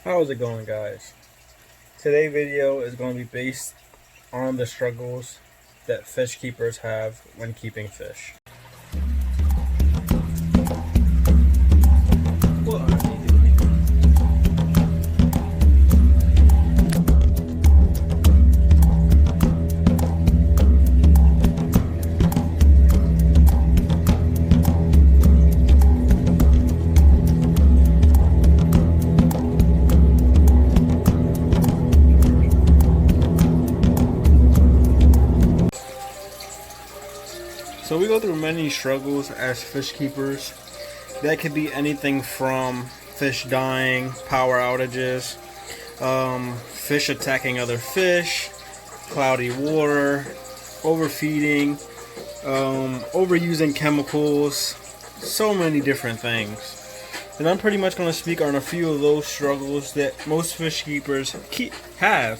How's it going, guys? Today's video is going to be based on the struggles that fish keepers have when keeping fish. What are they doing? So we go through many struggles as fish keepers. That could be anything from fish dying, power outages, fish attacking other fish, cloudy water, overfeeding, overusing chemicals, so many different things. And I'm pretty much going to speak on a few of those struggles that most fish keepers have,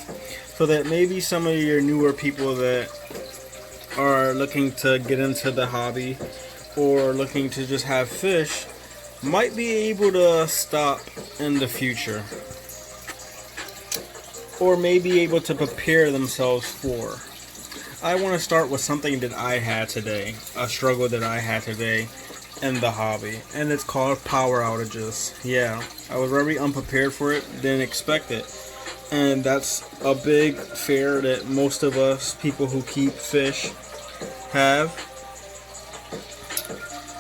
so that maybe some of your newer people that are looking to get into the hobby or looking to just have fish might be able to stop in the future, or may be able to prepare themselves for. I want to start with something that I had today, a struggle that I had today in the hobby, and it's called power outages. Yeah, I was very unprepared for it, didn't expect it, and that's a big fear that most of us people who keep fish have.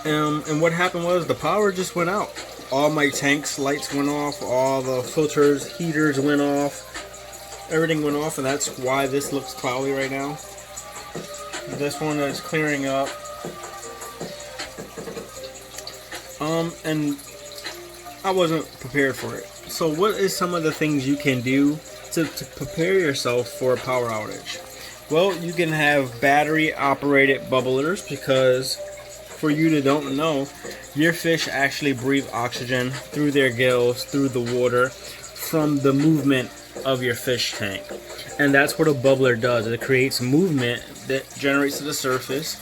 And what happened was the power just went out. All my tanks lights went off, all the filters, heaters went off, everything went off, and that's why this looks cloudy right now. This one is clearing up. And I wasn't prepared for it. So what is some of the things you can do to prepare yourself for a power outage? Well, you can have battery operated bubblers, because for you that don't know, your fish actually breathe oxygen through their gills, through the water, from the movement of your fish tank. And that's what a bubbler does. It creates movement that generates to the surface,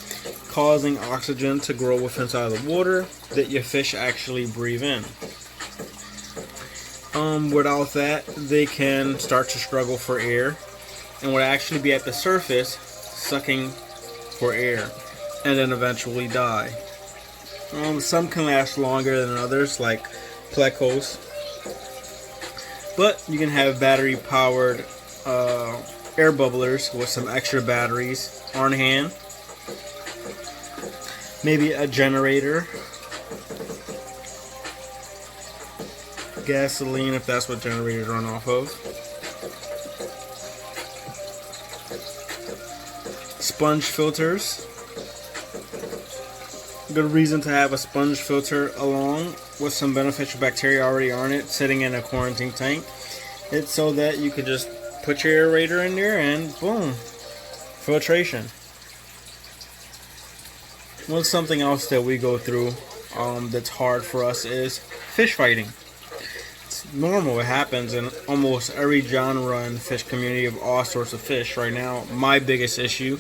causing oxygen to grow within inside the water that your fish actually breathe in. Without that, they can start to struggle for air and would actually be at the surface sucking for air and then eventually die. Some can last longer than others, like plecos, but you can have battery powered air bubblers with some extra batteries on hand, maybe a generator, gasoline if that's what generators run off of, sponge filters. Good reason to have a sponge filter along with some beneficial bacteria already on it, sitting in a quarantine tank. It's so that you could just put your aerator in there and boom, filtration. Well, something else that we go through that's hard for us is fish fighting. It's normal, it happens in almost every genre in the fish community of all sorts of fish. Right now, my biggest issue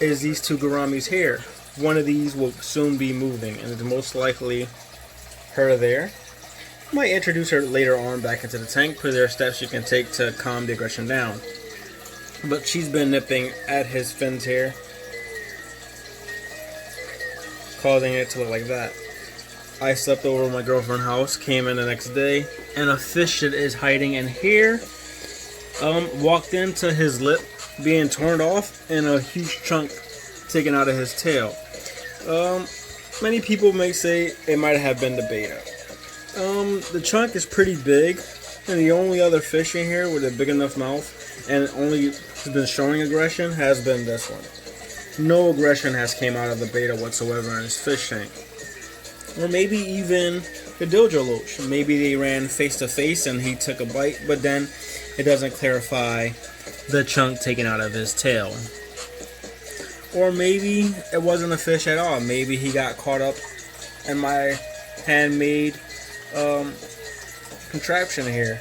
is these two gouramis here. One of these will soon be moving, and it's most likely her there. Might introduce her later on back into the tank, because there are steps you can take to calm the aggression down. But she's been nipping at his fins here, causing it to look like that. I slept over at my girlfriend's house, came in the next day, and a fish that is hiding in here walked into his lip being torn off and a huge chunk taken out of his tail. Many people may say it might have been the beta. The chunk is pretty big, and the only other fish in here with a big enough mouth and only has been showing aggression has been this one. No aggression has came out of the beta whatsoever in his fish tank. Or maybe even the dojo loach. Maybe they ran face to face and he took a bite, but then it doesn't clarify the chunk taken out of his tail. Or maybe it wasn't a fish at all. Maybe he got caught up in my handmade contraption here.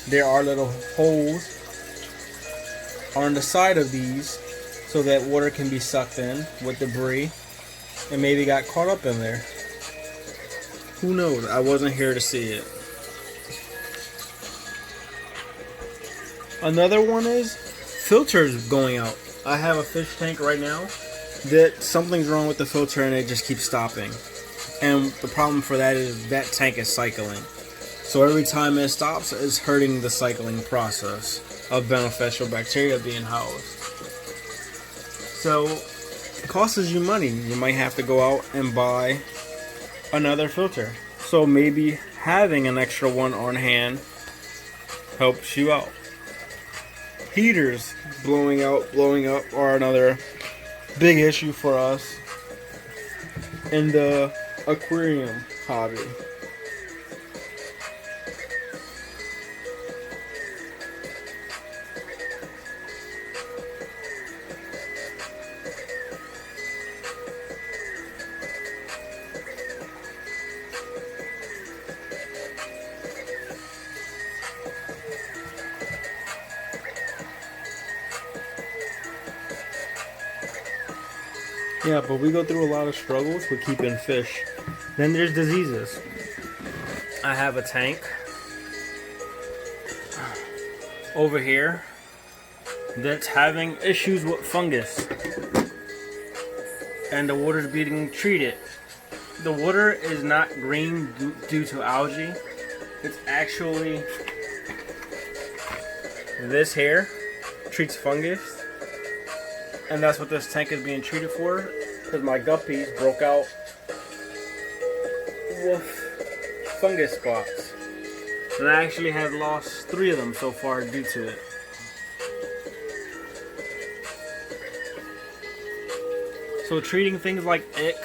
There are little holes on the side of these so that water can be sucked in with debris, and maybe got caught up in there. Who knows? I wasn't here to see it. Another one is filters going out. I have a fish tank right now that something's wrong with the filter and it just keeps stopping. And the problem for that is that tank is cycling. So every time it stops, it's hurting the cycling process of beneficial bacteria being housed. So it costs you money. You might have to go out and buy another filter. So maybe having an extra one on hand helps you out. Heaters blowing up are another big issue for us in the aquarium hobby. Yeah, but we go through a lot of struggles with keeping fish. Then there's diseases. I have a tank over here that's having issues with fungus. And the water's being treated. The water is not green due to algae. It's actually this here treats fungus. And that's what this tank is being treated for, because my guppies broke out with fungus spots. And I actually have lost 3 of them so far due to it. So treating things like ick,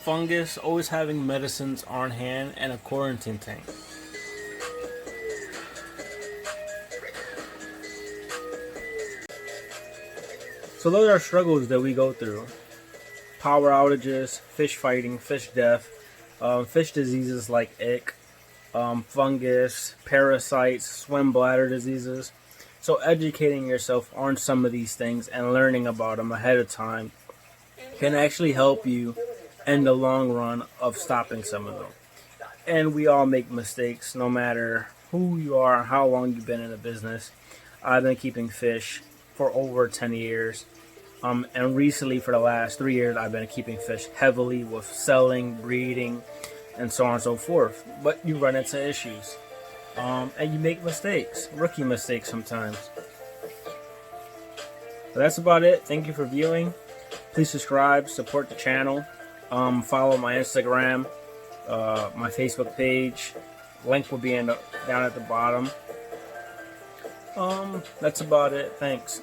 fungus, always having medicines on hand, and a quarantine tank. So those are struggles that we go through. Power outages, fish fighting, fish death, fish diseases like ick, fungus, parasites, swim bladder diseases. So educating yourself on some of these things and learning about them ahead of time can actually help you in the long run of stopping some of them. And we all make mistakes, no matter who you are, how long you've been in a business. I've been keeping fish for over 10 years. And recently, for the last 3 years, I've been keeping fish heavily with selling, breeding, and so on and so forth. But you run into issues. And you make mistakes, rookie mistakes sometimes. So that's about it. Thank you for viewing. Please subscribe, support the channel. Follow my Instagram, my Facebook page. Link will be down at the bottom. That's about it. Thanks.